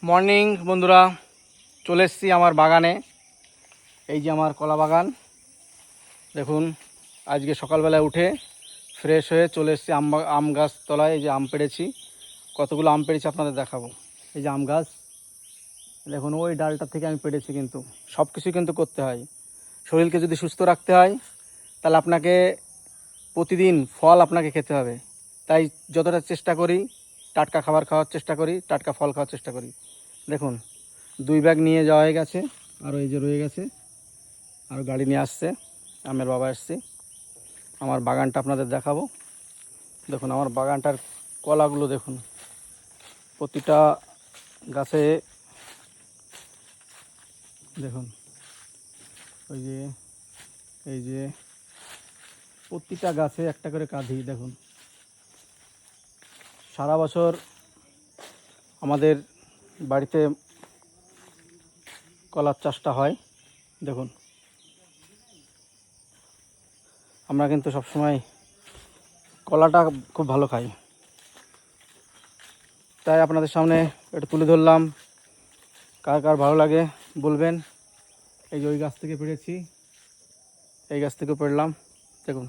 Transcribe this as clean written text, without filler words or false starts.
Morning বন্ধুরা, চলে এসেছি আমার বাগানে। এই যে আমার কলা বাগান দেখুন। আজকে সকালবেলায় উঠে ফ্রেশ হয়ে চলে এসেছি আম গাছ তলায়। এই যে আম পেড়েছি, কতগুলো আম পেড়েছি আপনাদের দেখাবো। এই যে আম গাছ দেখুন, ওই ডালটা থেকে আমি পেড়েছি। কিন্তু সব কিছুই কিন্তু করতে হয়, শরীরকে যদি সুস্থ রাখতে হয় তাহলে আপনাকে প্রতিদিন ফল আপনাকে খেতে হবে। তাই যতটা চেষ্টা করি টাটকা খাবার খাওয়ার চেষ্টা করি, টাটকা ফল খাওয়ার চেষ্টা করি। দেখুন 2 ব্যাগ নিয়ে যাওয়া হয়ে গেছে, আরও এই যে রয়ে গেছে, আরও গাড়ি নিয়ে আসছে। আমের বাবা এসছি। আমার বাগানটা আপনাদের দেখাবো। দেখুন আমার বাগানটার কলাগুলো দেখুন, প্রতিটা গাছে দেখুন, ওই যে এই যে প্রতিটা গাছে একটা করে কাঁধি। দেখুন সারা বছর আমাদের বাড়িতে কলার চাষটা হয়। দেখুন আমরা কিন্তু সবসময় কলাটা খুব ভালো খাই, তাই আপনাদের সামনে এটা তুলে ধরলাম। কার কার ভালো লাগে বলবেন। এই যে ওই গাছ থেকে পেড়েছি, এই গাছ থেকেও পেড়লাম। দেখুন